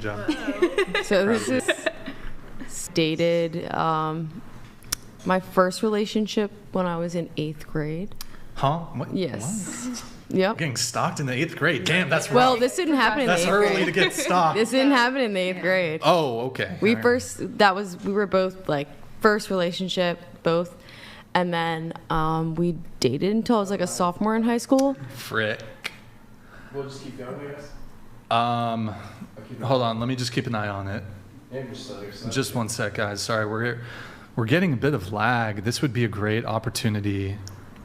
job. So this is dated my first relationship when I was in 8th grade. Huh? What? Yes. What? Yep. Getting stalked in the 8th grade. Damn, that's rough. Well, this didn't happen in the 8th grade. That's early to get stalked. This didn't happen in the 8th grade. Oh, okay. We were both like first relationship, both. And then we dated until I was like a sophomore in high school. Frick. We'll just keep going, I guess. Hold on. Let me just keep an eye on it. Just one sec, guys. Sorry, we're getting a bit of lag. This would be a great opportunity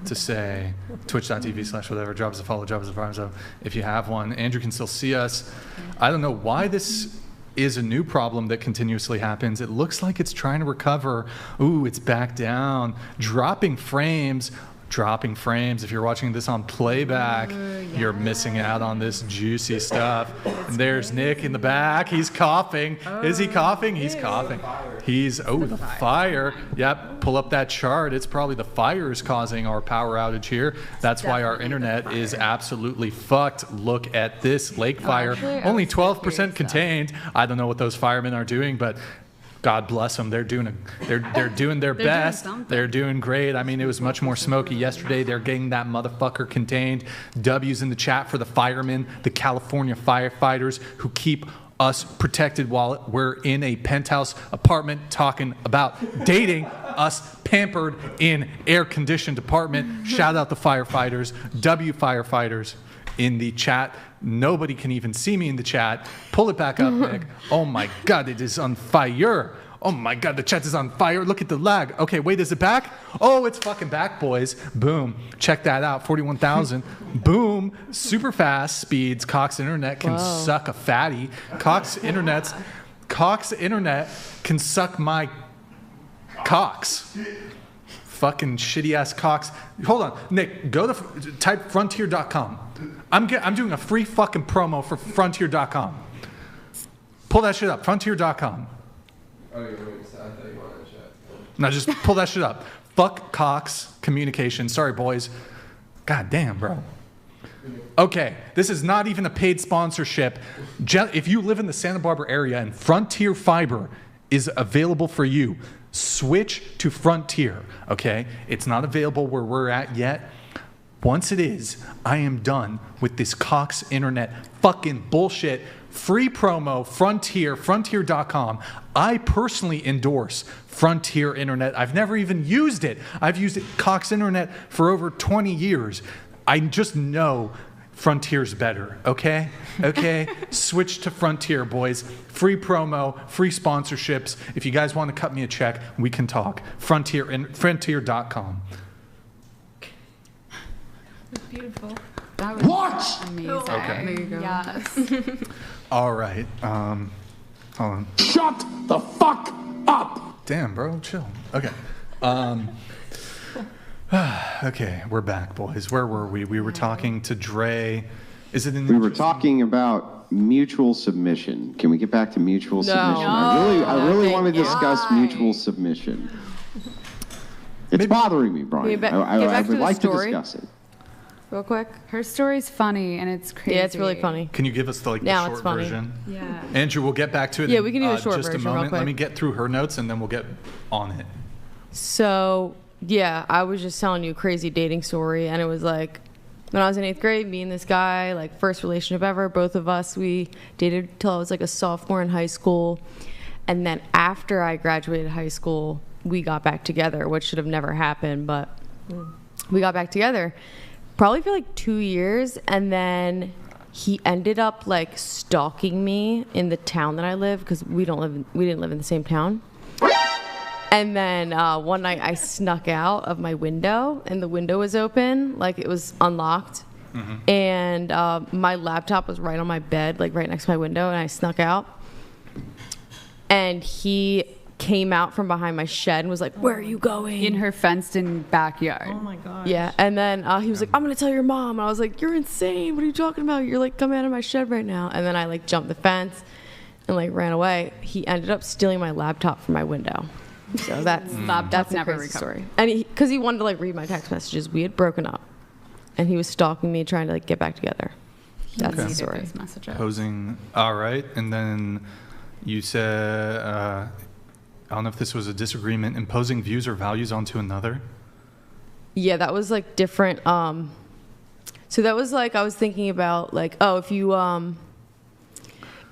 to say twitch.tv/whatever, drop us a follow, drop us a follow. So if you have one, Andrew can still see us. I don't know why this is a new problem that continuously happens. It looks like it's trying to recover. Ooh, it's back down. Dropping frames. If you're watching this on playback, you're missing out on this juicy stuff. And there's Nick in the back. He's coughing. Is he coughing? He's coughing. The fire. Yep, pull up that chart. It's probably the fire is causing our power outage here. That's why our internet is absolutely fucked. Look at this lake fire. Only 12% contained. I don't know what those firemen are doing, but God bless them. They're doing their best. They're doing great. I mean, it was much more smoky yesterday. They're getting that motherfucker contained. W's in the chat for the firemen, the California firefighters who keep us protected while we're in a penthouse apartment talking about dating, us pampered in air-conditioned apartment. Shout out the firefighters, W firefighters in the chat. Nobody can even see me in the chat. Pull it back up, Nick. Oh my God, it is on fire. Oh my God, the chat is on fire. Look at the lag. Okay, wait, is it back? Oh, it's fucking back, boys. Boom. Check that out. 41,000. Boom. Super fast speeds. Cox Internet can suck a fatty. Cox Internet can suck my Cox. Fucking shitty ass Cox. Hold on, Nick. Go to type frontier.com. I'm doing a free fucking promo for frontier.com. Pull that shit up. Frontier.com. Oh, wait, I thought you wanted to chat. No, just pull that shit up. Fuck Cox Communication. Sorry, boys. God damn, bro. Okay, this is not even a paid sponsorship. If you live in the Santa Barbara area and Frontier Fiber is available for you, switch to Frontier, okay? It's not available where we're at yet. Once it is, I am done with this Cox Internet fucking bullshit. Free promo, Frontier, frontier.com. I personally endorse Frontier Internet. I've never even used it. I've used Cox Internet for over 20 years. I just know Frontier's better, okay? Okay? Switch to Frontier, boys. Free promo, free sponsorships. If you guys want to cut me a check, we can talk. Frontier.com. That's beautiful. That was amazing. Okay. There you go. Yes. All right. Hold on. Shut the fuck up! Damn, bro, chill. Okay. Okay, we're back, boys. Where were we? We were talking to Dre. Is it in? We were talking about mutual submission. Can we get back to mutual submission? I really want to discuss mutual submission. It's bothering me, Brian. I would like to discuss it. Real quick. Her story's funny and it's crazy. Yeah, it's really funny. Can you give us the short version? Yeah. Andrew, we'll get back to it. Yeah, we can do the short just version a moment. real quick. Let me get through her notes and then we'll get on it. So, yeah, I was just telling you a crazy dating story, and it was like when I was in 8th grade, me and this guy, like first relationship ever, both of us, we dated till I was like a sophomore in high school. And then after I graduated high school, we got back together, which should have never happened, but we got back together probably for like 2 years. And then he ended up like stalking me in the town that I live, because we didn't live in the same town. And then one night I snuck out of my window, and the window was open, like it was unlocked. Mm-hmm. And my laptop was right on my bed, like right next to my window, and I snuck out. And he came out from behind my shed and was like, "Where are you going?" In her fenced-in backyard. Oh my god. Yeah, and then he was like, "I'm gonna tell your mom." And I was like, "You're insane. What are you talking about? You're like coming out of my shed right now." And then I like jumped the fence and like ran away. He ended up stealing my laptop from my window. So that's a never crazy story. And because he wanted to like read my text messages, we had broken up, and he was stalking me, trying to like get back together. That's the Deleted story. those messages. Posing. All right. And then you said, I don't know if this was a disagreement, imposing views or values onto another. Yeah, that was like different. So that was like, I was thinking about like, oh,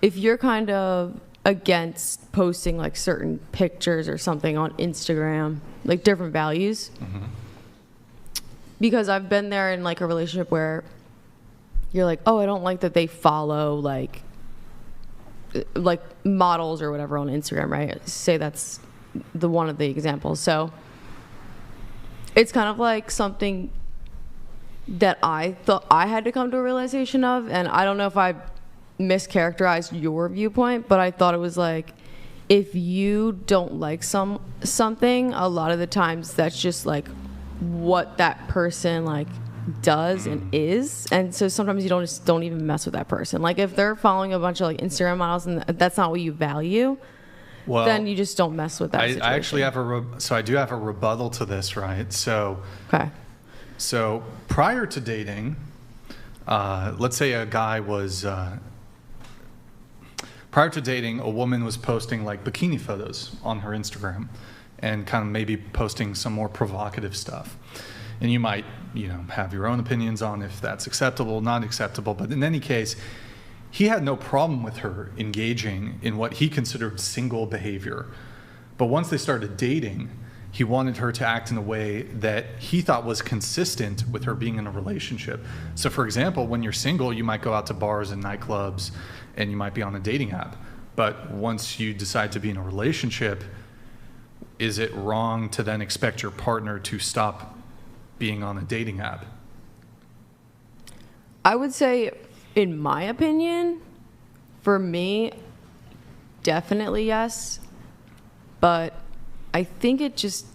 if you're kind of against posting like certain pictures or something on Instagram, like different values. Mm-hmm. Because I've been there in like a relationship where you're like, oh, I don't like that they follow like models or whatever on Instagram, right? Say that's one of the examples. So it's kind of like something that I thought I had to come to a realization of, and I don't know if I mischaracterized your viewpoint, but I thought it was like, if you don't like something, a lot of the times that's just like what that person like does and is, and so sometimes you don't even mess with that person. Like if they're following a bunch of like Instagram models and that's not what you value, Well, then you just don't mess with that situation. I actually have so I do have a rebuttal to this, right? So, okay. So prior to dating, let's say a guy was, prior to dating, a woman was posting like bikini photos on her Instagram and kind of maybe posting some more provocative stuff. And you might, have your own opinions on if that's acceptable, not acceptable. But in any case, he had no problem with her engaging in what he considered single behavior. But once they started dating, he wanted her to act in a way that he thought was consistent with her being in a relationship. So for example, when you're single, you might go out to bars and nightclubs and you might be on a dating app. But once you decide to be in a relationship, is it wrong to then expect your partner to stop being on a dating app? I would say, in my opinion, for me, definitely yes. But I think it just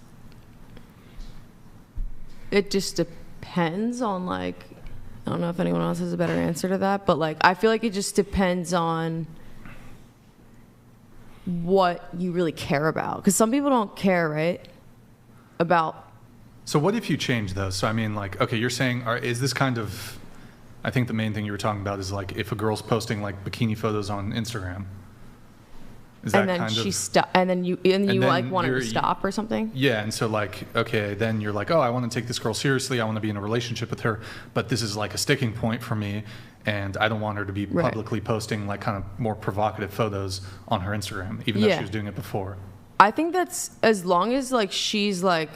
depends on like, I don't know if anyone else has a better answer to that, but like I feel like it just depends on what you really care about, because some people don't care, right, about. So what if you change those? So I mean, like, okay, you're saying, is this kind of, I think the main thing you were talking about is like if a girl's posting like bikini photos on Instagram, is that and then kind she of, and then you like want her to stop or something? Yeah, and so like, okay, then you're like, oh, I want to take this girl seriously, I want to be in a relationship with her, but this is like a sticking point for me, and I don't want her to be Right. publicly posting like kind of more provocative photos on her Instagram, even though Yeah. she was doing it before. I think that's, as long as like she's like,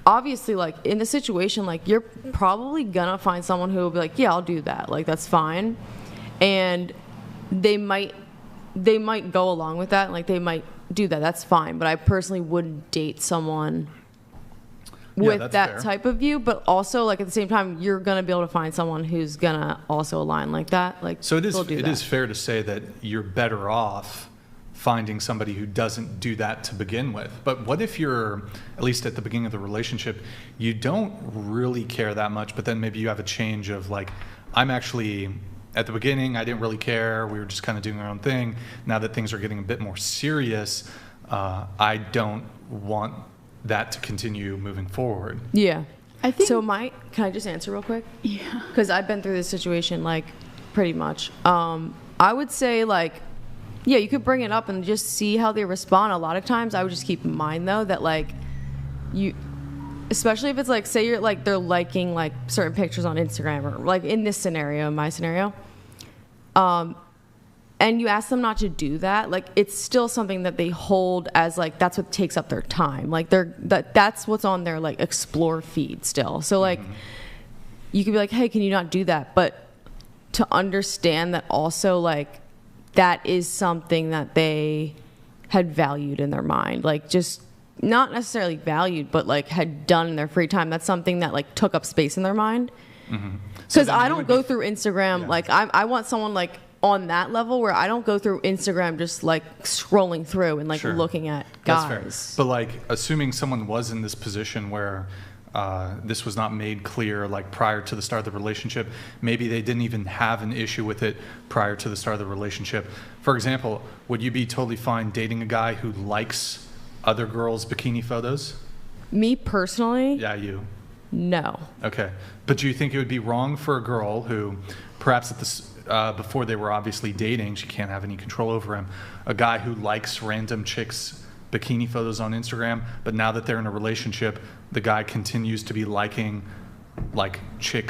obviously like in the situation, like you're probably gonna find someone who will be like, yeah, I'll do that, like that's fine, and they might go along with that, like they might do that, that's fine. But I personally wouldn't date someone with that's that fair. type of view. But also like at the same time, you're gonna be able to find someone who's gonna also align like that. Like, So it they'll do that. is fair to say that you're better off finding somebody who doesn't do that to begin with. But what if you're, at least at the beginning of the relationship, you don't really care that much, but then maybe you have a change of like, I'm actually, at the beginning, I didn't really care. We were just kind of doing our own thing. Now that things are getting a bit more serious, I don't want that to continue moving forward. Yeah. I think- So can I just answer real quick? Yeah. Because I've been through this situation, like, pretty much. I would say, like, yeah, you could bring it up and just see how they respond. A lot of times I would just keep in mind, though, that, like, especially if it's, like, say you're, like, they're liking, like, certain pictures on Instagram, or, like, in this scenario, in my scenario, and you ask them not to do that, like, it's still something that they hold as, like, that's what takes up their time. Like, that's what's on their, like, explore feed still. So, like, you could be like, hey, can you not do that? But to understand that also, like, that is something that they had valued in their mind. Like, just not necessarily valued, but, like, had done in their free time. That's something that, like, took up space in their mind. Because I don't go through Instagram. Yeah. Like, I want someone, like, on that level where I don't go through Instagram just, like, scrolling through and, like, Sure. looking at That's guys. fair. But like, assuming someone was in this position where this was not made clear like prior to the start of the relationship, maybe they didn't even have an issue with it prior to the start of the relationship. For example, would you be totally fine dating a guy who likes other girls' bikini photos? Me personally, Yeah, you. no. Okay. But do you think it would be wrong for a girl who perhaps at this, before they were obviously dating, she can't have any control over him. A guy who likes random chicks' bikini photos on Instagram, but now that they're in a relationship, the guy continues to be liking like chicks